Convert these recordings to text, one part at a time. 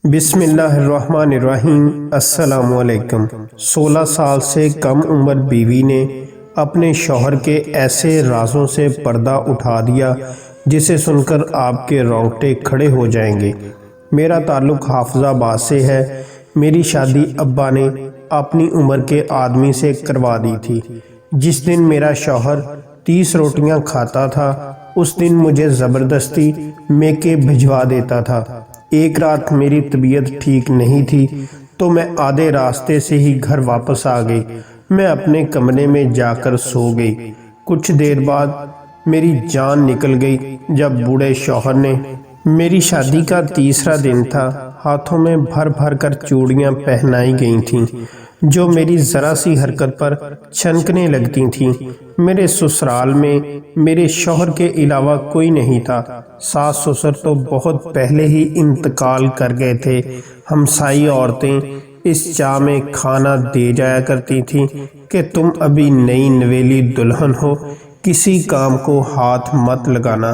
بسم اللہ الرحمن الرحیم۔ السلام علیکم۔ 16 سال سے کم عمر بیوی نے اپنے شوہر کے ایسے رازوں سے پردہ اٹھا دیا جسے سن کر آپ کے رونگٹے کھڑے ہو جائیں گے۔ میرا تعلق حافظ آباد سے ہے۔ میری شادی ابا نے اپنی عمر کے آدمی سے کروا دی تھی۔ جس دن میرا شوہر 30 روٹیاں کھاتا تھا اس دن مجھے زبردستی میکے بھجوا دیتا تھا۔ ایک رات میری طبیعت ٹھیک نہیں تھی تو میں آدھے راستے سے ہی گھر واپس آ گئی۔ میں اپنے کمرے میں جا کر سو گئی۔ کچھ دیر بعد میری جان نکل گئی جب بوڑھے شوہر نے، میری شادی کا تیسرا دن تھا، ہاتھوں میں بھر بھر کر چوڑیاں پہنائی گئی تھیں جو میری ذرا سی حرکت پر چھنکنے لگتی تھیں۔ میرے سسرال میں میرے شوہر کے علاوہ کوئی نہیں تھا۔ ساس سسر تو بہت پہلے ہی انتقال کر گئے تھے۔ ہمسائی عورتیں اس چاہ میں کھانا دے جایا کرتی تھیں کہ تم ابھی نئی نویلی دلہن ہو، کسی کام کو ہاتھ مت لگانا۔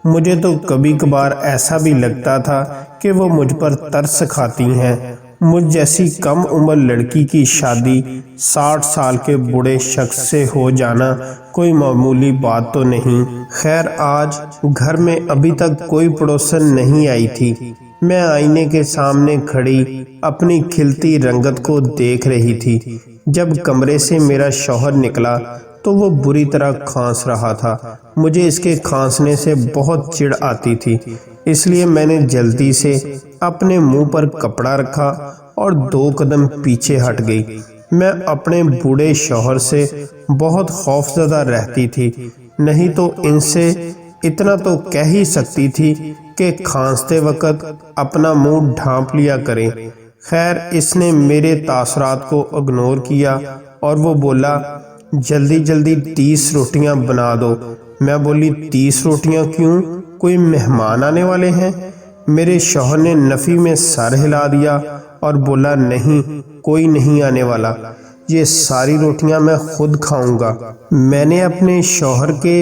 مجھے تو کبھی کبھار ایسا بھی لگتا تھا کہ وہ مجھ پر ترس کھاتی ہیں۔ مجھ جیسی کم عمر لڑکی کی شادی 60 سال کے بوڑھے شخص سے ہو جانا کوئی معمولی بات تو نہیں۔ خیر آج گھر میں ابھی تک کوئی پڑوسن نہیں آئی تھی۔ میں آئینے کے سامنے کھڑی اپنی کھلتی رنگت کو دیکھ رہی تھی جب کمرے سے میرا شوہر نکلا تو وہ بری طرح کھانس رہا تھا۔ مجھے اس کے کھانسنے سے بہت چڑ آتی تھی، اس لیے میں نے جلدی سے اپنے منہ پر کپڑا رکھا اور 2 قدم پیچھے ہٹ گئی۔ میں اپنے بوڑھے شوہر سے بہت خوف زدہ رہتی تھی، نہیں تو ان سے اتنا تو کہہ ہی سکتی تھی کہ کھانستے وقت اپنا منہ ڈھانپ لیا کریں۔ خیر اس نے میرے تاثرات کو اگنور کیا اور وہ بولا، جلدی جلدی 30 روٹیاں بنا دو۔ میں بولی 30 روٹیاں کیوں؟ کوئی مہمان آنے والے ہیں؟ میرے شوہر نے نفی میں سر ہلا دیا اور بولا، نہیں کوئی نہیں آنے والا، یہ ساری روٹیاں میں خود کھاؤں گا۔ میں نے اپنے شوہر کے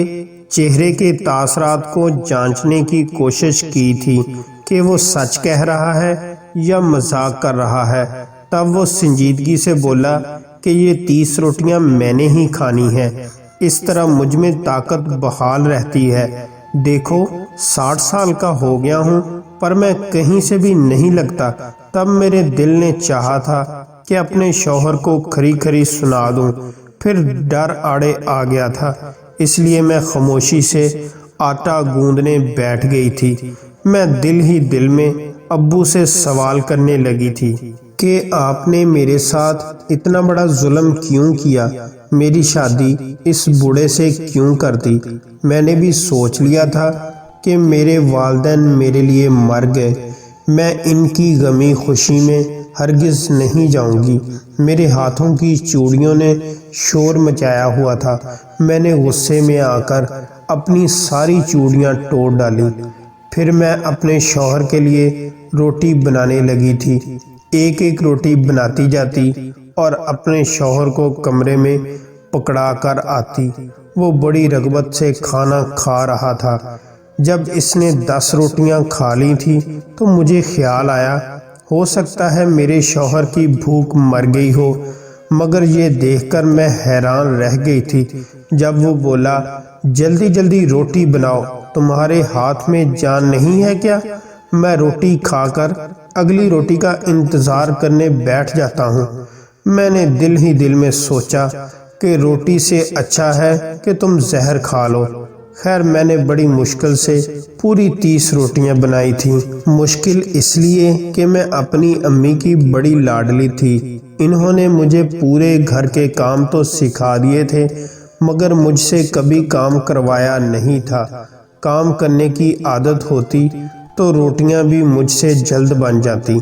چہرے کے تاثرات کو جانچنے کی کوشش کی تھی کہ وہ سچ کہہ رہا ہے یا مذاق کر رہا ہے۔ تب وہ سنجیدگی سے بولا کہ یہ 30 روٹیاں میں نے ہی کھانی ہیں، اس طرح مجھ میں طاقت بحال رہتی ہے۔ دیکھو 60 سال کا ہو گیا ہوں پر میں کہیں سے بھی نہیں لگتا۔ تب میرے دل نے چاہا تھا کہ اپنے شوہر کو کھری کھری سنا دوں، پھر ڈر آڑے آ گیا تھا، اس لیے میں خاموشی سے آٹا گوندنے بیٹھ گئی تھی۔ میں دل ہی دل میں ابو سے سوال کرنے لگی تھی کہ آپ نے میرے ساتھ اتنا بڑا ظلم کیوں کیا، میری شادی اس بوڑھے سے کیوں کر دی؟ میں نے بھی سوچ لیا تھا کہ میرے والدین میرے لیے مر گئے، میں ان کی غمی خوشی میں ہرگز نہیں جاؤں گی۔ میرے ہاتھوں کی چوڑیوں نے شور مچایا ہوا تھا۔ میں نے غصے میں آ کر اپنی ساری چوڑیاں توڑ ڈالی۔ پھر میں اپنے شوہر کے لیے روٹی بنانے لگی تھی۔ ایک ایک روٹی بناتی جاتی اور اپنے شوہر کو کمرے میں پکڑا کر آتی۔ وہ بڑی رغبت سے کھانا کھا رہا تھا۔ جب اس نے 10 روٹیاں کھا لی تھی تو مجھے خیال آیا ہو سکتا ہے میرے شوہر کی بھوک مر گئی ہو، مگر یہ دیکھ کر میں حیران رہ گئی تھی جب وہ بولا، جلدی جلدی روٹی بناؤ، تمہارے ہاتھ میں جان نہیں ہے کیا؟ میں روٹی کھا کر اگلی روٹی کا انتظار کرنے بیٹھ جاتا ہوں۔ میں نے دل ہی دل میں سوچا کہ روٹی سے اچھا ہے کہ تم زہر کھا لو۔ خیر میں نے بڑی مشکل سے پوری 30 روٹیاں بنائی تھیں۔ مشکل اس لیے کہ میں اپنی امی کی بڑی لاڈلی تھی۔ انہوں نے مجھے پورے گھر کے کام تو سکھا دیے تھے مگر مجھ سے کبھی کام کروایا نہیں تھا۔ کام کرنے کی عادت ہوتی تو روٹیاں بھی مجھ سے جلد بن جاتی۔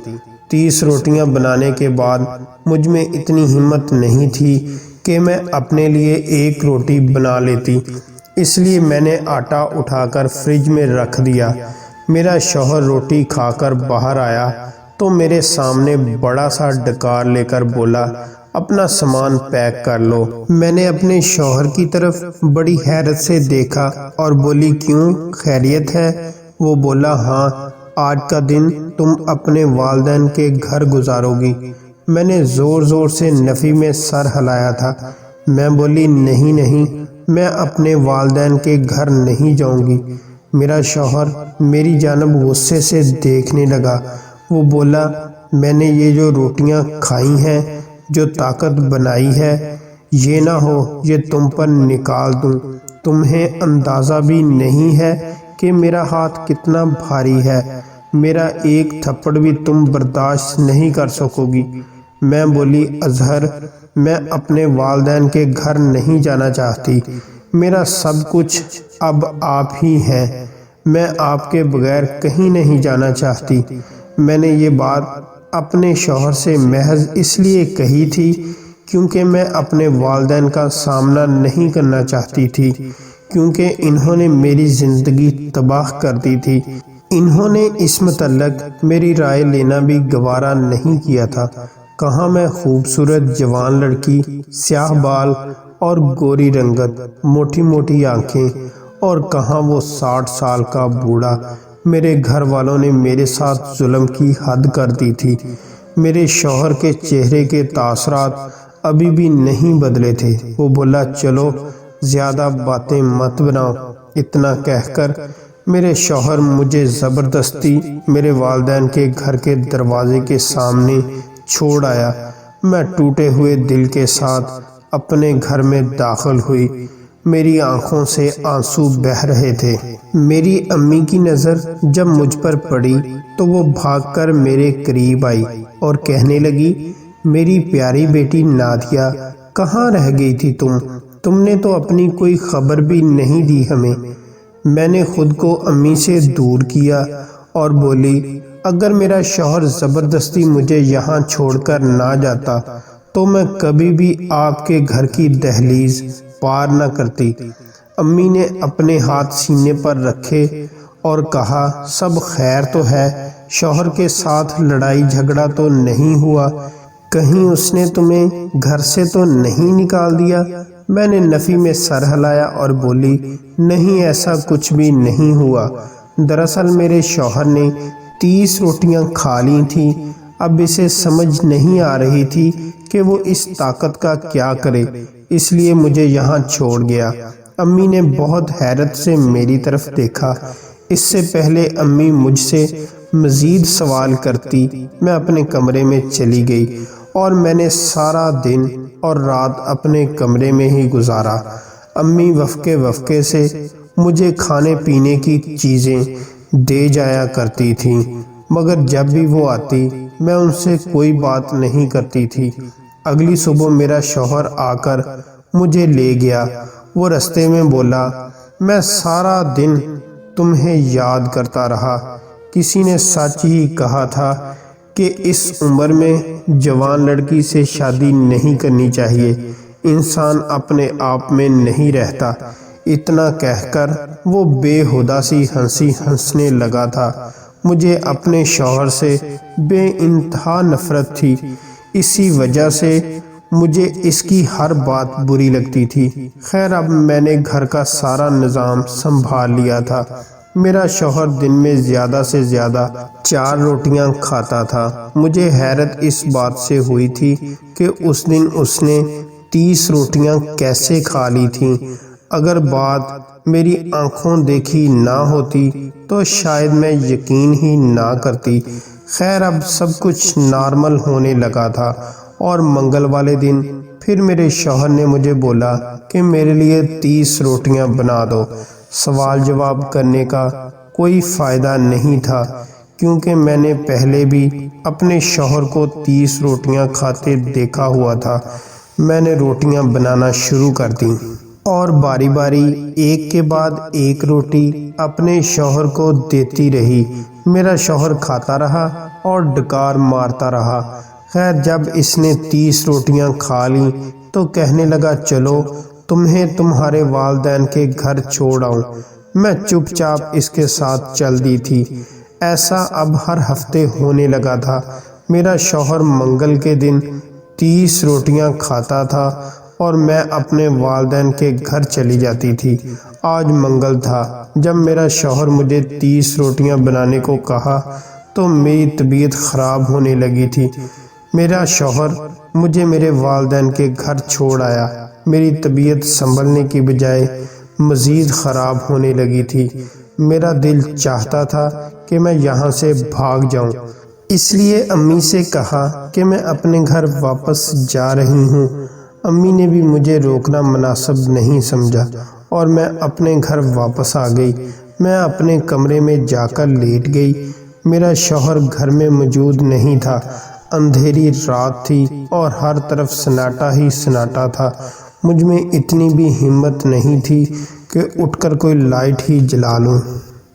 30 روٹیاں بنانے کے بعد مجھ میں اتنی ہمت نہیں تھی کہ میں اپنے لیے 1 روٹی بنا لیتی، اس لیے میں نے آٹا اٹھا کر فریج میں رکھ دیا۔ میرا شوہر روٹی کھا کر باہر آیا تو میرے سامنے بڑا سا ڈکار لے کر بولا، اپنا سامان پیک کر لو۔ میں نے اپنے شوہر کی طرف بڑی حیرت سے دیکھا اور بولی، کیوں خیریت ہے؟ وہ بولا، ہاں آج کا دن تم اپنے والدین کے گھر گزارو گی۔ میں نے زور زور سے نفی میں سر ہلایا تھا۔ میں بولی نہیں نہیں، میں اپنے والدین کے گھر نہیں جاؤں گی۔ میرا شوہر میری جانب غصے سے دیکھنے لگا۔ وہ بولا میں نے یہ جو روٹیاں کھائی ہیں، جو طاقت بنائی ہے، یہ نہ ہو یہ تم پر نکال دوں۔ تمہیں اندازہ بھی نہیں ہے کہ میرا ہاتھ کتنا بھاری ہے، میرا ایک تھپڑ بھی تم برداشت نہیں کر سکو گی۔ میں بولی اظہر، میں اپنے والدین کے گھر نہیں جانا چاہتی، میرا سب کچھ اب آپ ہی ہیں، میں آپ کے بغیر کہیں نہیں جانا چاہتی۔ میں نے یہ بات اپنے شوہر سے محض اس لیے کہی تھی کیونکہ میں اپنے والدین کا سامنا نہیں کرنا چاہتی تھی، کیونکہ انہوں نے میری زندگی تباہ کر دی تھی۔ انہوں نے اس متعلق میری رائے لینا بھی گوارا نہیں کیا تھا۔ کہاں میں خوبصورت جوان لڑکی، سیاہ بال اور گوری رنگت، موٹی موٹی آنکھیں، اور کہاں وہ 60 سال کا بوڑھا۔ میرے گھر والوں نے میرے ساتھ ظلم کی حد کر دی تھی۔ میرے شوہر کے چہرے کے تاثرات ابھی بھی نہیں بدلے تھے۔ وہ بولا چلو زیادہ باتیں مت بناؤ۔ اتنا کہہ کر میرے شوہر مجھے زبردستی میرے والدین کے گھر کے دروازے کے سامنے چھوڑ آیا۔ میں ٹوٹے ہوئے دل کے ساتھ اپنے گھر میں داخل ہوئی۔ میری آنکھوں سے آنسو بہہ رہے تھے۔ میری امی کی نظر جب مجھ پر پڑی تو وہ بھاگ کر میرے قریب آئی اور کہنے لگی میری پیاری بیٹی نادیہ، کہاں رہ گئی تھی تم نے تو اپنی کوئی خبر بھی نہیں دی ہمیں۔ میں نے خود کو امی سے دور کیا اور بولی اگر میرا شوہر زبردستی مجھے یہاں چھوڑ کر نہ جاتا تو میں کبھی بھی آپ کے گھر کی دہلیز پار نہ کرتی۔ امی نے اپنے ہاتھ سینے پر رکھے اور کہا سب خیر تو ہے، شوہر کے ساتھ لڑائی جھگڑا تو نہیں ہوا، کہیں اس نے تمہیں گھر سے تو نہیں نکال دیا؟ میں نے نفی میں سر ہلایا اور بولی نہیں، ایسا کچھ بھی نہیں ہوا۔ دراصل میرے شوہر نے 30 روٹیاں کھا لی تھیں، اب اسے سمجھ نہیں آ رہی تھی کہ وہ اس طاقت کا کیا کرے، اس لیے مجھے یہاں چھوڑ گیا۔ امی نے بہت حیرت سے میری طرف دیکھا۔ اس سے پہلے امی مجھ سے مزید سوال کرتی، میں اپنے کمرے میں چلی گئی اور میں نے سارا دن اور رات اپنے کمرے میں ہی گزارا۔ امی وفقے وفقے سے مجھے کھانے پینے کی چیزیں دے جایا کرتی تھیں، مگر جب بھی وہ آتی میں ان سے کوئی بات نہیں کرتی تھی۔ اگلی صبح میرا شوہر آ کر مجھے لے گیا۔ وہ رستے میں بولا میں سارا دن تمہیں یاد کرتا رہا۔ کسی نے سچ ہی کہا تھا کہ اس عمر میں جوان لڑکی سے شادی نہیں کرنی چاہیے، انسان اپنے آپ میں نہیں رہتا۔ اتنا کہہ کر وہ بے ہودہ سی ہنسی ہنسنے لگا تھا۔ مجھے اپنے شوہر سے بے انتہا نفرت تھی، اسی وجہ سے مجھے اس کی ہر بات بری لگتی تھی۔ خیر اب میں نے گھر کا سارا نظام سنبھال لیا تھا۔ میرا شوہر دن میں زیادہ سے زیادہ 4 روٹیاں کھاتا تھا۔ مجھے حیرت اس بات سے ہوئی تھی کہ اس دن اس نے 30 روٹیاں کیسے کھا لی تھیں۔ اگر بات میری آنکھوں دیکھی نہ ہوتی تو شاید میں یقین ہی نہ کرتی۔ خیر اب سب کچھ نارمل ہونے لگا تھا اور منگل والے دن پھر میرے شوہر نے مجھے بولا کہ میرے لیے 30 روٹیاں بنا دو۔ سوال جواب کرنے کا کوئی فائدہ نہیں تھا کیونکہ میں نے پہلے بھی اپنے شوہر کو 30 روٹیاں کھاتے دیکھا ہوا تھا۔ میں نے روٹیاں بنانا شروع کر دیں اور باری باری ایک کے بعد ایک روٹی اپنے شوہر کو دیتی رہی۔ میرا شوہر کھاتا رہا اور ڈکار مارتا رہا۔ خیر جب اس نے 30 روٹیاں کھا لیں تو کہنے لگا چلو تمہیں تمہارے والدین کے گھر چھوڑ آؤں۔ میں چپ چاپ اس کے ساتھ چل دی تھی۔ ایسا اب ہر ہفتے ہونے لگا تھا۔ میرا شوہر منگل کے دن 30 روٹیاں کھاتا تھا اور میں اپنے والدین کے گھر چلی جاتی تھی۔ آج منگل تھا۔ جب میرا شوہر مجھے 30 روٹیاں بنانے کو کہا تو میری طبیعت خراب ہونے لگی تھی۔ میرا شوہر مجھے میرے والدین کے گھر چھوڑ آیا۔ میری طبیعت سنبھلنے کی بجائے مزید خراب ہونے لگی تھی۔ میرا دل چاہتا تھا کہ میں یہاں سے بھاگ جاؤں۔ اس لیے امی سے کہا کہ میں اپنے گھر واپس جا رہی ہوں۔ امی نے بھی مجھے روکنا مناسب نہیں سمجھا اور میں اپنے گھر واپس آ گئی۔ میں اپنے کمرے میں جا کر لیٹ گئی۔ میرا شوہر گھر میں موجود نہیں تھا۔ اندھیری رات تھی اور ہر طرف سناٹا ہی سناٹا تھا۔ مجھ میں اتنی بھی ہمت نہیں تھی کہ اٹھ کر کوئی لائٹ ہی جلا لوں۔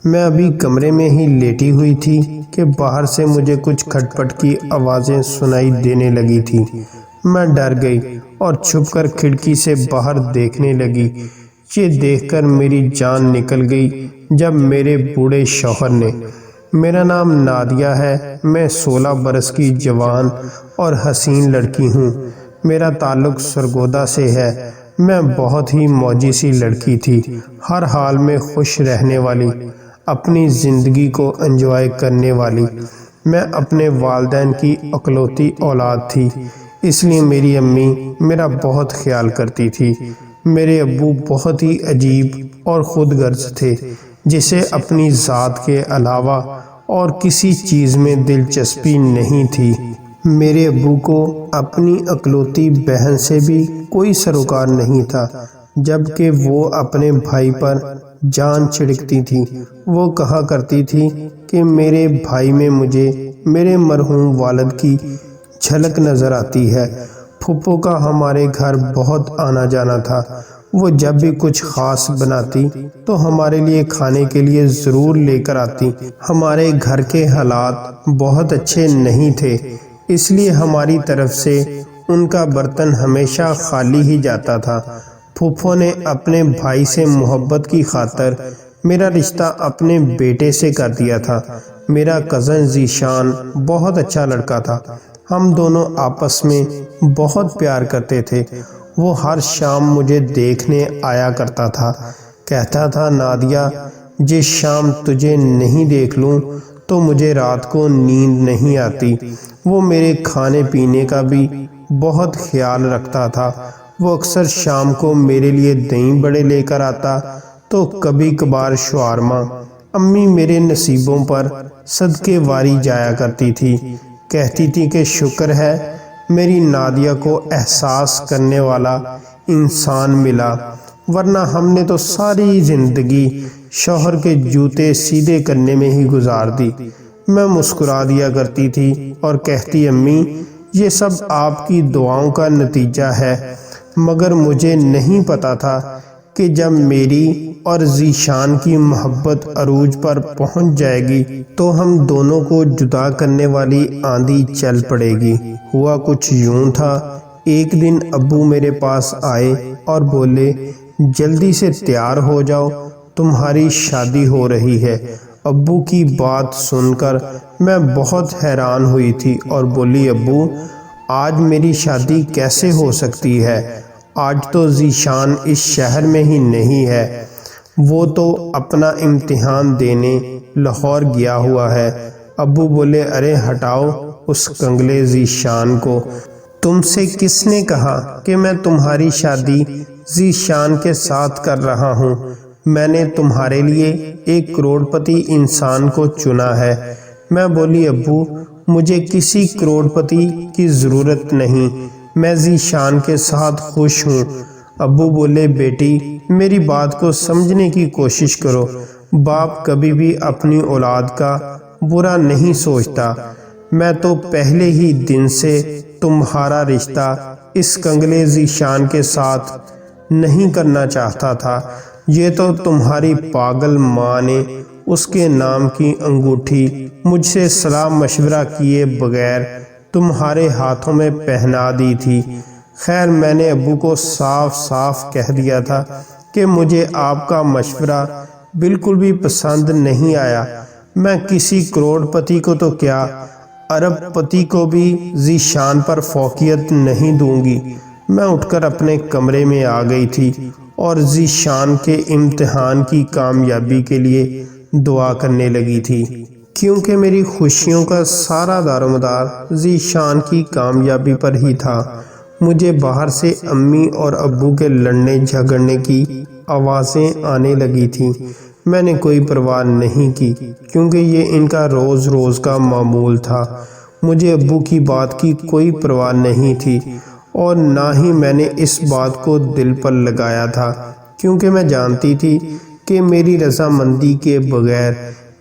میں ابھی کمرے میں ہی لیٹی ہوئی تھی کہ باہر سے مجھے کچھ کھٹ پٹ کی آوازیں سنائی دینے لگی تھی۔ میں ڈر گئی اور چھپ کر کھڑکی سے باہر دیکھنے لگی۔ یہ دیکھ کر میری جان نکل گئی جب میرے بوڑھے شوہر نے، میرا نام نادیہ ہے، میں 16 برس کی جوان اور حسین لڑکی ہوں۔ میرا تعلق سرگودا سے ہے۔ میں بہت ہی موجی سی لڑکی تھی، ہر حال میں خوش رہنے والی، اپنی زندگی کو انجوائے کرنے والی۔ میں اپنے والدین کی اکلوتی اولاد تھی، اس لیے میری امی میرا بہت خیال کرتی تھی۔ میرے ابو بہت ہی عجیب اور خود غرض تھے، جسے اپنی ذات کے علاوہ اور کسی چیز میں دلچسپی نہیں تھی۔ میرے ابو کو اپنی اکلوتی بہن سے بھی کوئی سروکار نہیں تھا، جبکہ وہ اپنے بھائی پر جان چھڑکتی تھی۔ وہ کہا کرتی تھی کہ میرے بھائی میں مجھے میرے مرحوم والد کی جھلک نظر آتی ہے۔ پھپھو کا ہمارے گھر بہت آنا جانا تھا۔ وہ جب بھی کچھ خاص بناتی تو ہمارے لیے کھانے کے لیے ضرور لے کر آتی۔ ہمارے گھر کے حالات بہت اچھے نہیں تھے، اس لیے ہماری طرف سے ان کا برتن ہمیشہ خالی ہی جاتا تھا۔ پھپھو نے اپنے بھائی سے محبت کی خاطر میرا رشتہ اپنے بیٹے سے کر دیا تھا۔ میرا کزن ذیشان بہت اچھا لڑکا تھا۔ ہم دونوں آپس میں بہت پیار کرتے تھے۔ وہ ہر شام مجھے دیکھنے آیا کرتا تھا، کہتا تھا نادیہ جس شام تجھے نہیں دیکھ لوں تو مجھے رات کو نیند نہیں آتی۔ وہ میرے کھانے پینے کا بھی بہت خیال رکھتا تھا۔ وہ اکثر شام کو میرے لیے دہی بڑے لے کر آتا تو کبھی کبھار شاورما۔ امی میرے نصیبوں پر صدقے واری جایا کرتی تھی، کہتی تھی کہ شکر ہے میری نادیہ کو احساس کرنے والا انسان ملا، ورنہ ہم نے تو ساری زندگی شوہر کے جوتے سیدھے کرنے میں ہی گزار دی۔ میں مسکرا دیا کرتی تھی اور کہتی امی یہ سب آپ کی دعاؤں کا نتیجہ ہے، مگر مجھے نہیں پتا تھا کہ جب میری اور ذیشان کی محبت عروج پر پہنچ جائے گی تو ہم دونوں کو جدا کرنے والی آندھی چل پڑے گی۔ ہوا کچھ یوں تھا، ایک دن ابو میرے پاس آئے اور بولے جلدی سے تیار ہو جاؤ، تمہاری شادی ہو رہی ہے۔ ابو کی بات سن کر میں بہت حیران ہوئی تھی اور بولی ابو آج میری شادی کیسے ہو سکتی ہے؟ آج تو ذیشان اس شہر میں ہی نہیں ہے، وہ تو اپنا امتحان دینے لاہور گیا ہوا ہے۔ ابو بولے ارے ہٹاؤ اس کنگلے ذیشان کو، تم سے کس نے کہا کہ میں تمہاری شادی ذیشان کے ساتھ کر رہا ہوں؟ میں نے تمہارے لیے ایک کروڑ پتی انسان کو چنا ہے۔ میں بولی ابو مجھے کسی کروڑ پتی کی ضرورت نہیں، میں ذیشان کے ساتھ خوش ہوں۔ ابو بولے بیٹی میری بات کو سمجھنے کی کوشش کرو، باپ کبھی بھی اپنی اولاد کا برا نہیں سوچتا۔ میں تو پہلے ہی دن سے تمہارا رشتہ اس کنگلے ذیشان کے ساتھ نہیں کرنا چاہتا تھا۔ یہ تو تمہاری پاگل ماں نے اس کے نام کی انگوٹھی مجھ سے صلاح مشورہ کیے بغیر تمہارے ہاتھوں میں پہنا دی تھی۔ خیر میں نے ابو کو صاف صاف کہہ دیا تھا کہ مجھے آپ کا مشورہ بالکل بھی پسند نہیں آیا۔ میں کسی کروڑ پتی کو تو کیا، ارب پتی کو بھی ذیشان پر فوقیت نہیں دوں گی۔ میں اٹھ کر اپنے کمرے میں آ گئی تھی اور ذیشان کے امتحان کی کامیابی کے لیے دعا کرنے لگی تھی، کیونکہ میری خوشیوں کا سارا دار و مدار ذیشان کی کامیابی پر ہی تھا۔ مجھے باہر سے امی اور ابو کے لڑنے جھگڑنے کی آوازیں آنے لگی تھیں۔ میں نے کوئی پرواہ نہیں کی، کیونکہ یہ ان کا روز روز کا معمول تھا۔ مجھے ابو کی بات کی کوئی پرواہ نہیں تھی، اور نہ ہی میں نے اس بات کو دل پر لگایا تھا، کیونکہ میں جانتی تھی کہ میری رضامندی کے بغیر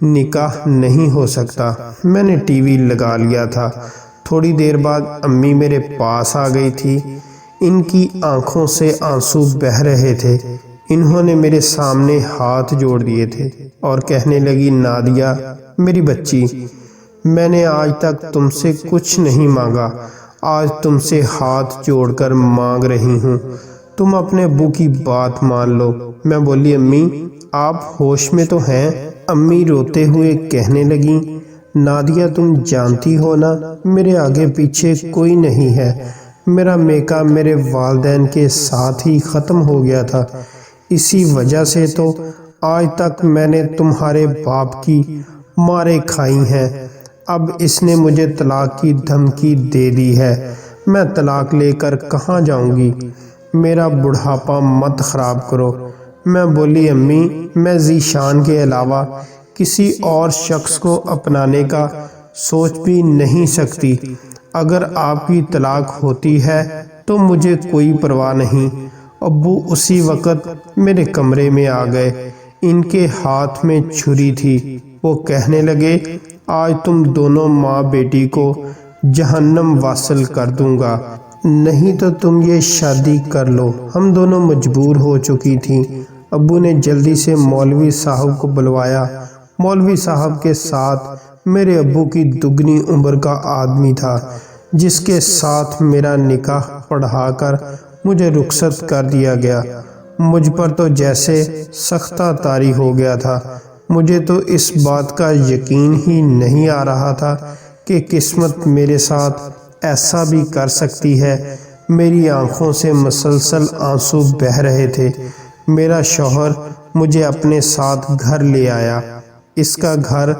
نکاح نہیں ہو سکتا۔ میں نے ٹی وی لگا لیا تھا۔ تھوڑی دیر بعد امی میرے پاس آ گئی تھی۔ ان کی آنکھوں سے آنسو بہہ رہے تھے۔ انہوں نے میرے سامنے ہاتھ جوڑ دیے تھے اور کہنے لگی، نادیہ میری بچی، میں نے آج تک تم سے کچھ نہیں مانگا، آج تم سے ہاتھ جوڑ کر مانگ رہی ہوں، تم اپنے ابو کی بات مان لو۔ میں بولی، امی آپ ہوش میں تو ہیں؟ امی روتے ہوئے کہنے لگیں، نادیہ تم جانتی ہو نا، میرے آگے پیچھے کوئی نہیں ہے، میرا میکا میرے والدین کے ساتھ ہی ختم ہو گیا تھا، اسی وجہ سے تو آج تک میں نے تمہارے باپ کی مارے کھائی ہیں۔ اب اس نے مجھے طلاق کی دھمکی دے دی ہے، میں طلاق لے کر کہاں جاؤں گی؟ میرا بڑھاپا مت خراب کرو۔ میں بولی، امی میں ذیشان کے علاوہ کسی اور شخص کو اپنانے کا سوچ بھی نہیں سکتی۔ اگر آپ کی طلاق ہوتی ہے تو مجھے کوئی پرواہ نہیں۔ ابو اسی وقت میرے کمرے میں آ گئے، ان کے ہاتھ میں چھری تھی۔ وہ کہنے لگے، آج تم دونوں ماں بیٹی کو جہنم واصل کر دوں گا، نہیں تو تم یہ شادی کر لو۔ ہم دونوں مجبور ہو چکی تھیں۔ ابو نے جلدی سے مولوی صاحب کو بلوایا۔ مولوی صاحب کے ساتھ میرے ابو کی دگنی عمر کا آدمی تھا، جس کے ساتھ میرا نکاح پڑھا کر مجھے رخصت کر دیا گیا۔ مجھ پر تو جیسے سختہ طاری ہو گیا تھا۔ مجھے تو اس بات کا یقین ہی نہیں آ رہا تھا کہ قسمت میرے ساتھ ایسا بھی کر سکتی ہے۔ میری آنکھوں سے مسلسل آنسو بہہ رہے تھے۔ میرا شوہر مجھے اپنے ساتھ گھر لے آیا۔ اس کا گھر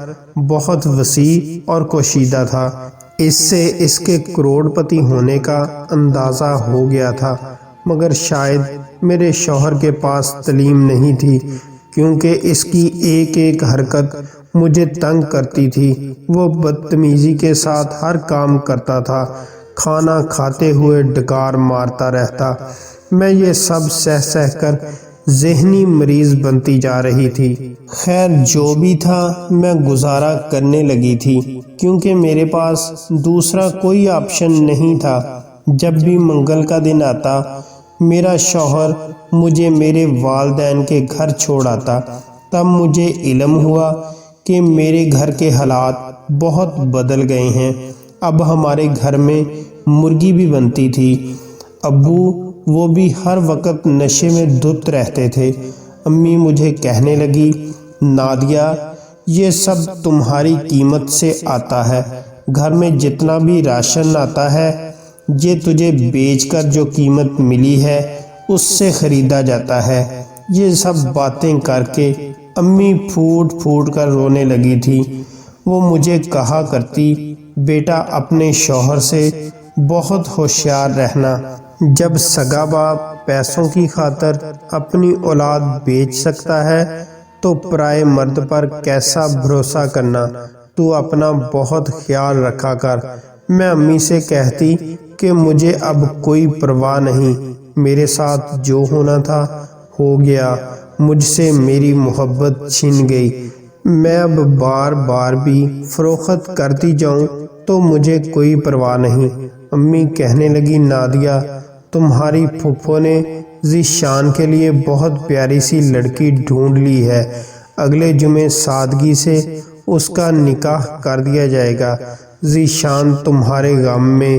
بہت وسیع اور پوشیدہ تھا، اس سے اس کے کروڑ پتی ہونے کا اندازہ ہو گیا تھا، مگر شاید میرے شوہر کے پاس تعلیم نہیں تھی، کیونکہ اس کی ایک ایک حرکت مجھے تنگ کرتی تھی۔ وہ بدتمیزی کے ساتھ ہر کام کرتا تھا، کھانا کھاتے ہوئے ڈکار مارتا رہتا۔ میں یہ سب سہ سہ کر ذہنی مریض بنتی جا رہی تھی۔ خیر جو بھی تھا، میں گزارا کرنے لگی تھی، کیونکہ میرے پاس دوسرا کوئی آپشن نہیں تھا۔ جب بھی منگل کا دن آتا، میرا شوہر مجھے میرے والدین کے گھر چھوڑ آتا۔ تب مجھے علم ہوا کہ میرے گھر کے حالات بہت بدل گئے ہیں۔ اب ہمارے گھر میں مرغی بھی بنتی تھی۔ ابو وہ بھی ہر وقت نشے میں دھت رہتے تھے۔ امی مجھے کہنے لگی، نادیہ یہ سب تمہاری قیمت سے آتا ہے، گھر میں جتنا بھی راشن آتا ہے یہ تجھے بیچ کر جو قیمت ملی ہے اس سے خریدا جاتا ہے۔ یہ سب باتیں کر کے امی پھوٹ پھوٹ کر رونے لگی تھی۔ وہ مجھے کہا کرتی، بیٹا اپنے شوہر سے بہت ہوشیار رہنا، جب سگا باپ پیسوں کی خاطر اپنی اولاد بیچ سکتا ہے تو پرائے مرد پر کیسا بھروسہ کرنا، تو اپنا بہت خیال رکھا کر۔ میں امی سے کہتی کہ مجھے اب کوئی پرواہ نہیں، میرے ساتھ جو ہونا تھا ہو گیا، مجھ سے میری محبت چھن گئی، میں اب بار بار بھی فروخت کرتی جاؤں تو مجھے کوئی پرواہ نہیں۔ امی کہنے لگی، نادیہ تمہاری پھپھو نے ذیشان کے لیے بہت پیاری سی لڑکی ڈھونڈ لی ہے، اگلے جمعے سادگی سے اس کا نکاح کر دیا جائے گا۔ ذیشان تمہارے غم میں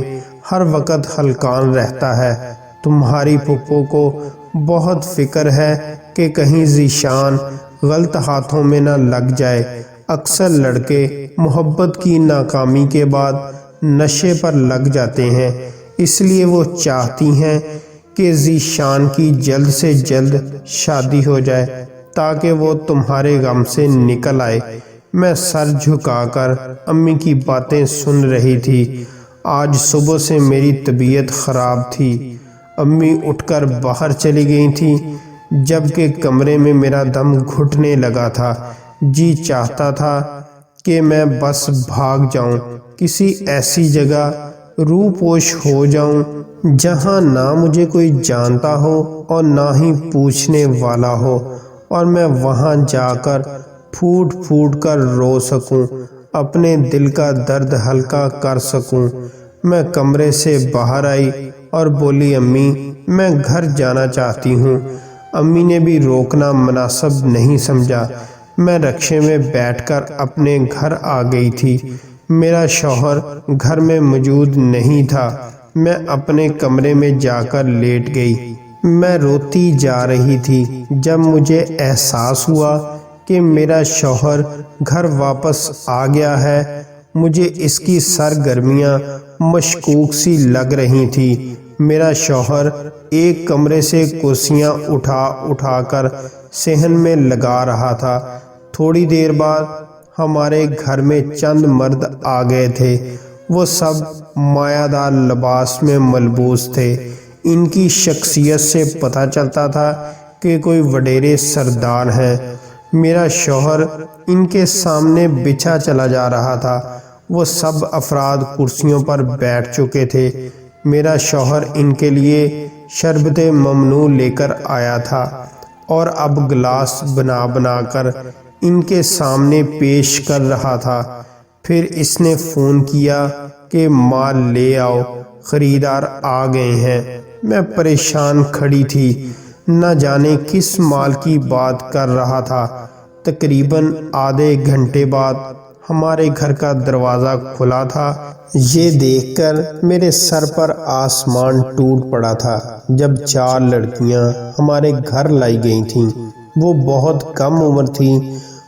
ہر وقت ہلکان رہتا ہے، تمہاری پھپھو کو بہت فکر ہے کہ کہیں ذیشان غلط ہاتھوں میں نہ لگ جائے۔ اکثر لڑکے محبت کی ناکامی کے بعد نشے پر لگ جاتے ہیں، اس لیے وہ چاہتی ہیں کہ ذیشان کی جلد سے جلد شادی ہو جائے تاکہ وہ تمہارے غم سے نکل آئے۔ میں سر جھکا کر امی کی باتیں سن رہی تھی۔ آج صبح سے میری طبیعت خراب تھی۔ امی اٹھ کر باہر چلی گئی تھیں جبکہ کمرے میں میرا دم گھٹنے لگا تھا۔ جی چاہتا تھا کہ میں بس بھاگ جاؤں، کسی ایسی جگہ روح پوش ہو جاؤں جہاں نہ مجھے کوئی جانتا ہو اور نہ ہی پوچھنے والا ہو، اور میں وہاں جا کر پھوٹ پھوٹ کر رو سکوں، اپنے دل کا درد ہلکا کر سکوں۔ میں کمرے سے باہر آئی اور بولی، امی میں گھر جانا چاہتی ہوں۔ امی نے بھی روکنا مناسب نہیں سمجھا۔ میں رکشے میں بیٹھ کر اپنے گھر آ گئی تھی۔ میرا شوہر گھر میں موجود نہیں تھا۔ میں اپنے کمرے میں جا کر لیٹ گئی۔ میں روتی جا رہی تھی جب مجھے احساس ہوا کہ میرا شوہر گھر واپس آ گیا ہے۔ مجھے اس کی سرگرمیاں مشکوک سی لگ رہی تھی۔ میرا شوہر ایک کمرے سے کرسیاں اٹھا اٹھا کر صحن میں لگا رہا تھا۔ تھوڑی دیر بعد ہمارے گھر میں چند مرد آ گئے تھے۔ وہ سب مایہ دار لباس میں ملبوس تھے۔ ان کی شخصیت سے پتہ چلتا تھا کہ کوئی وڈیرے سردار ہیں۔ میرا شوہر ان کے سامنے بچھا چلا جا رہا تھا۔ وہ سب افراد کرسیوں پر بیٹھ چکے تھے۔ میرا شوہر ان کے لیے شربت ممنوع لے کر آیا تھا اور اب گلاس بنا بنا کر ان کے سامنے پیش کر رہا تھا۔ پھر اس نے فون کیا کہ مال لے آؤ، خریدار آ گئے ہیں۔ میں پریشان کھڑی تھی، نہ جانے کس مال کی بات کر رہا تھا۔ تقریباً آدھے گھنٹے بعد ہمارے گھر کا دروازہ کھلا تھا۔ یہ دیکھ کر میرے سر پر آسمان ٹوٹ پڑا تھا جب 4 لڑکیاں ہمارے گھر لائی گئی تھیں۔ وہ بہت کم عمر تھیں۔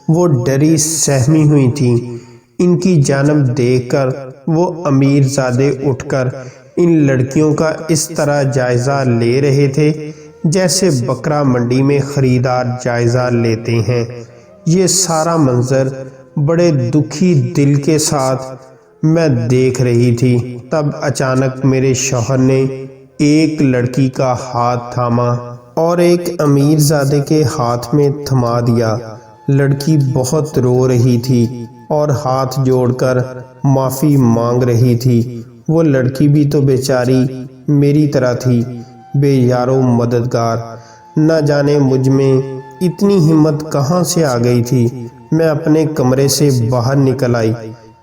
وہ ڈری سہمی ہوئی تھیں۔ ان کی جانب دیکھ کر وہ امیر زادے اٹھ کر ان لڑکیوں کا اس طرح جائزہ لے رہے تھے جیسے بکرا منڈی میں خریدار جائزہ لیتے ہیں۔ یہ سارا منظر بڑے دکھی دل کے ساتھ میں دیکھ رہی تھی۔ تب اچانک میرے شوہر نے ایک لڑکی کا ہاتھ تھاما اور ایک امیر زادے کے ہاتھ میں تھما دیا۔ لڑکی بہت رو رہی تھی اور ہاتھ جوڑ کر معافی مانگ رہی تھی۔ وہ لڑکی بھی تو بیچاری میری طرح تھی، بے یار و مددگار۔ نہ جانے مجھ میں اتنی ہمت کہاں سے آ گئی تھی۔ میں اپنے کمرے سے باہر نکل آئی۔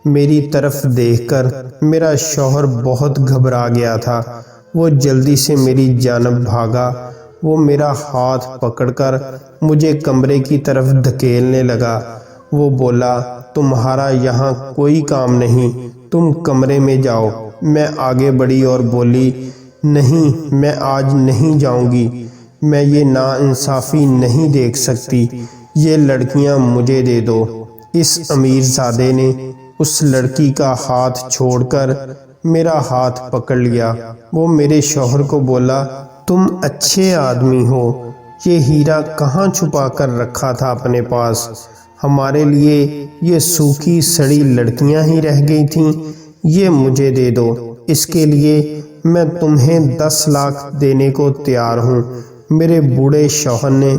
میری طرف دیکھ کر میرا شوہر بہت گھبرا گیا تھا۔ وہ جلدی سے میری جانب بھاگا۔ وہ میرا ہاتھ پکڑ کر مجھے کمرے کی طرف دھکیلنے لگا۔ وہ بولا، تمہارا یہاں کوئی کام نہیں، تم کمرے میں جاؤ۔ میں آگے بڑھی اور بولی، نہیں، میں آج نہیں جاؤں گی۔ میں یہ ناانصافی نہیں دیکھ سکتی۔ یہ لڑکیاں مجھے دے دو۔ اس امیر زادے نے اس لڑکی کا ہاتھ چھوڑ کر میرا ہاتھ پکڑ لیا۔ وہ میرے شوہر کو بولا، تم اچھے آدمی ہو، یہ ہیرا کہاں چھپا کر رکھا تھا اپنے پاس؟ ہمارے لیے یہ سوکھی سڑی لڑکیاں ہی رہ گئی تھیں۔ یہ مجھے دے دو، اس کے لیے میں تمہیں 10 لاکھ دینے کو تیار ہوں۔ میرے بوڑھے شوہر نے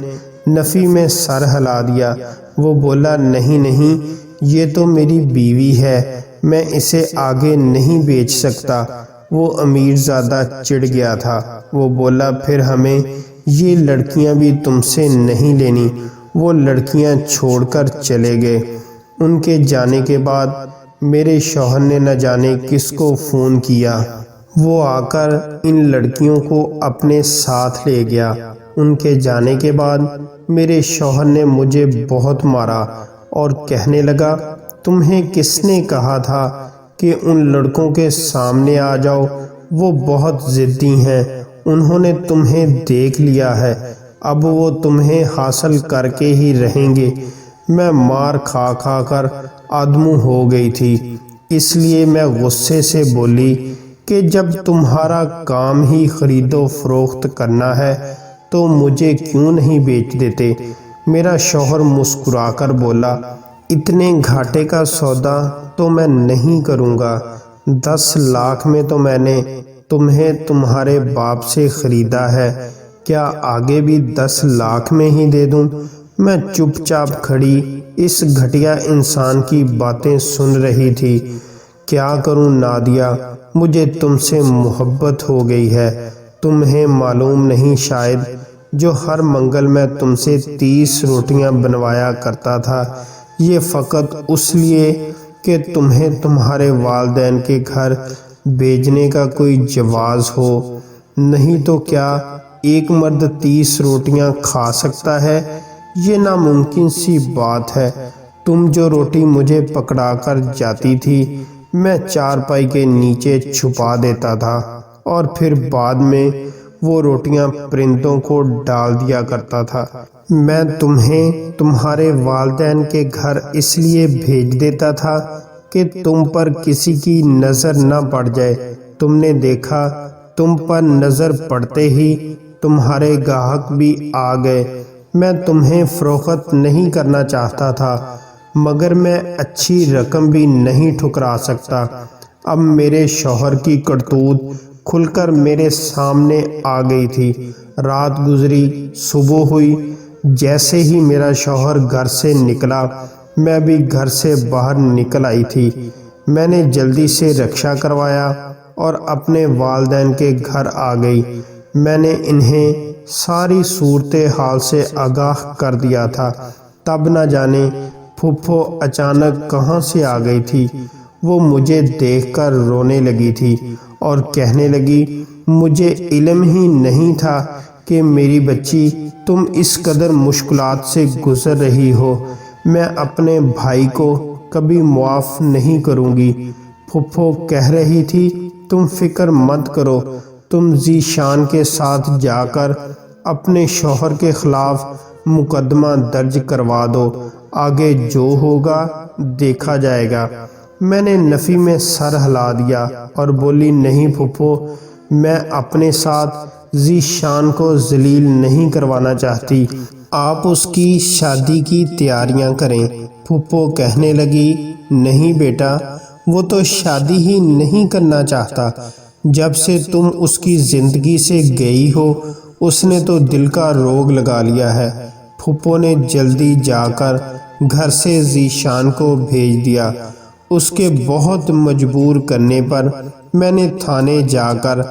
نفی میں سر ہلا دیا۔ وہ بولا، نہیں نہیں، یہ تو میری بیوی ہے، میں اسے آگے نہیں بیچ سکتا۔ وہ امیر زادہ چڑ گیا تھا۔ وہ بولا، پھر ہمیں یہ لڑکیاں بھی تم سے نہیں لینی۔ وہ لڑکیاں چھوڑ کر چلے گئے۔ ان کے جانے کے بعد میرے شوہر نے نہ جانے کس کو فون کیا۔ وہ آ کر ان لڑکیوں کو اپنے ساتھ لے گیا۔ ان کے جانے کے بعد میرے شوہر نے مجھے بہت مارا اور کہنے لگا، تمہیں کس نے کہا تھا کہ ان لڑکوں کے سامنے آ جاؤ؟ وہ بہت ضدی ہیں، انہوں نے تمہیں دیکھ لیا ہے، اب وہ تمہیں حاصل کر کے ہی رہیں گے۔ میں مار کھا کھا کر آدمو ہو گئی تھی، اس لیے میں غصے سے بولی کہ جب تمہارا کام ہی خرید و فروخت کرنا ہے تو مجھے کیوں نہیں بیچ دیتے؟ میرا شوہر مسکرا کر بولا، اتنے گھاٹے کا سودا تو میں نہیں کروں گا، 10 لاکھ میں تو میں نے تمہیں تمہارے باپ سے خریدا ہے، کیا آگے بھی 10 لاکھ میں ہی دے دوں؟ میں چپ چاپ کھڑی اس گھٹیا انسان کی باتیں سن رہی تھی۔ کیا کروں نادیہ، مجھے تم سے محبت ہو گئی ہے، تمہیں معلوم نہیں شاید، جو ہر منگل میں تم سے 30 روٹیاں بنوایا کرتا تھا، یہ فقط اس لیے کہ تمہیں تمہارے والدین کے گھر بھیجنے کا کوئی جواز ہو، نہیں تو کیا ایک مرد 30 روٹیاں کھا سکتا ہے؟ یہ ناممکن سی بات ہے۔ تم جو روٹی مجھے پکڑا کر جاتی تھی میں چارپائی کے نیچے چھپا دیتا تھا اور پھر بعد میں وہ روٹیاں پرندوں کو ڈال دیا کرتا تھا۔ میں تمہیں تمہارے والدین کے گھر اس لیے بھیج دیتا تھا کہ تم پر کسی کی نظر نہ پڑ جائے۔ تم نے دیکھا، تم پر نظر پڑتے ہی تمہارے گاہک بھی آ گئے۔ میں تمہیں فروخت نہیں کرنا چاہتا تھا، مگر میں اچھی رقم بھی نہیں ٹھکرا سکتا۔ اب میرے شوہر کی کرتوت کھل کر میرے سامنے آ گئی تھی۔ رات گزری، صبح ہوئی، جیسے ہی میرا شوہر گھر سے نکلا میں بھی گھر سے باہر نکل آئی تھی۔ میں نے جلدی سے رکشہ کروایا اور اپنے والدین کے گھر آ گئی۔ میں نے انہیں ساری صورتحال سے آگاہ کر دیا تھا۔ تب نہ جانے پھپھو اچانک کہاں سے آ گئی تھی۔ وہ مجھے دیکھ کر رونے لگی تھی اور کہنے لگی، مجھے علم ہی نہیں تھا کہ میری بچی تم اس قدر مشکلات سے گزر رہی ہو۔ میں اپنے بھائی کو کبھی معاف نہیں کروں گی۔ پھپھو کہہ رہی تھی، تم فکر مت کرو، تم ذی شان کے ساتھ جا کر اپنے شوہر کے خلاف مقدمہ درج کروا دو، آگے جو ہوگا دیکھا جائے گا۔ میں نے نفی میں سر ہلا دیا اور بولی، نہیں پھپھو، میں اپنے ساتھ ذی شان کو ذلیل نہیں کروانا چاہتی، آپ اس کی شادی کی تیاریاں کریں۔ پھپھو کہنے لگی، نہیں بیٹا، وہ تو شادی ہی نہیں کرنا چاہتا، جب سے تم اس کی زندگی سے گئی ہو اس نے تو دل کا روگ لگا لیا ہے۔ پھپھو نے جلدی جا کر گھر سے ذی شان کو بھیج دیا۔ اس کے بہت مجبور کرنے پر میں نے تھانے جا کر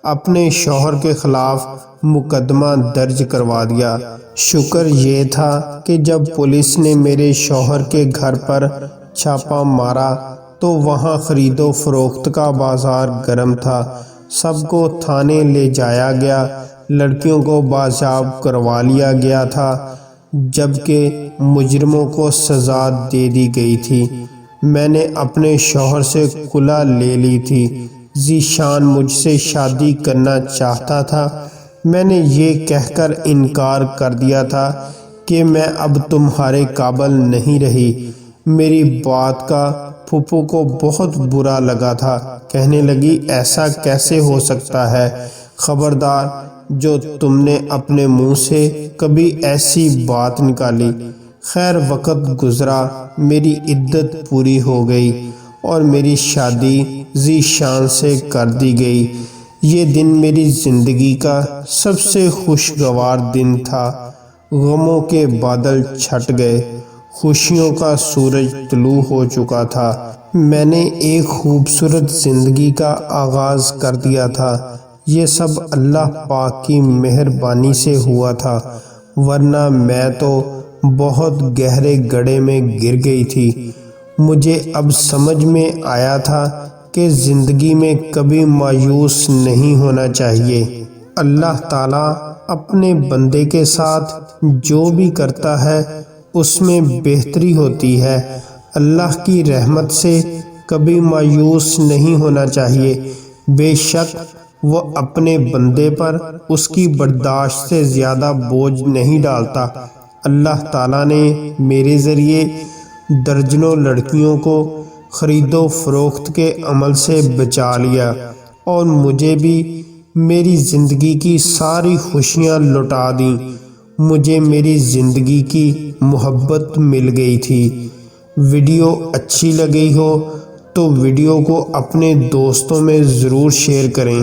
اپنے شوہر کے خلاف مقدمہ درج کروا دیا۔ شکر یہ تھا کہ جب پولیس نے میرے شوہر کے گھر پر چھاپا مارا تو وہاں خرید و فروخت کا بازار گرم تھا۔ سب کو تھانے لے جایا گیا، لڑکیوں کو بازیاب کروا لیا گیا تھا، جبکہ مجرموں کو سزا دے دی گئی تھی۔ میں نے اپنے شوہر سے کھلا لے لی تھی۔ ذی شان مجھ سے شادی کرنا چاہتا تھا، میں نے یہ کہہ کر انکار کر دیا تھا کہ میں اب تمہارے قابل نہیں رہی۔ میری بات کا پھپھو کو بہت برا لگا تھا، کہنے لگی، ایسا کیسے ہو سکتا ہے؟ خبردار جو تم نے اپنے منہ سے کبھی ایسی بات نکالی۔ خیر وقت گزرا، میری عدت پوری ہو گئی اور میری شادی ذی شان سے کر دی گئی۔ یہ دن میری زندگی کا سب سے خوشگوار دن تھا۔ غموں کے بادل چھٹ گئے، خوشیوں کا سورج طلوع ہو چکا تھا۔ میں نے ایک خوبصورت زندگی کا آغاز کر دیا تھا۔ یہ سب اللہ پاک کی مہربانی سے ہوا تھا، ورنہ میں تو بہت گہرے گڑھے میں گر گئی تھی۔ مجھے اب سمجھ میں آیا تھا کہ زندگی میں کبھی مایوس نہیں ہونا چاہیے۔ اللہ تعالیٰ اپنے بندے کے ساتھ جو بھی کرتا ہے اس میں بہتری ہوتی ہے۔ اللہ کی رحمت سے کبھی مایوس نہیں ہونا چاہیے۔ بے شک وہ اپنے بندے پر اس کی برداشت سے زیادہ بوجھ نہیں ڈالتا۔ اللہ تعالیٰ نے میرے ذریعے درجنوں لڑکیوں کو خرید و فروخت کے عمل سے بچا لیا اور مجھے بھی میری زندگی کی ساری خوشیاں لٹا دیں۔ مجھے میری زندگی کی محبت مل گئی تھی۔ ویڈیو اچھی لگی ہو تو ویڈیو کو اپنے دوستوں میں ضرور شیئر کریں۔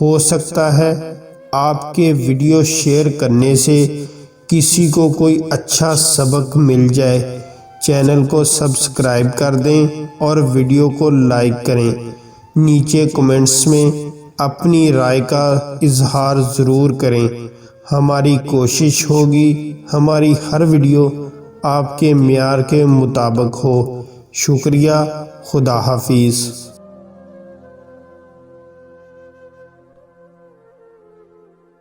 ہو سکتا ہے آپ کے ویڈیو شیئر کرنے سے کسی کو کوئی اچھا سبق مل جائے۔ چینل کو سبسکرائب کر دیں اور ویڈیو کو لائک کریں۔ نیچے کمنٹس میں اپنی رائے کا اظہار ضرور کریں۔ ہماری کوشش ہوگی ہماری ہر ویڈیو آپ کے معیار کے مطابق ہو۔ شکریہ۔ خدا حافظ۔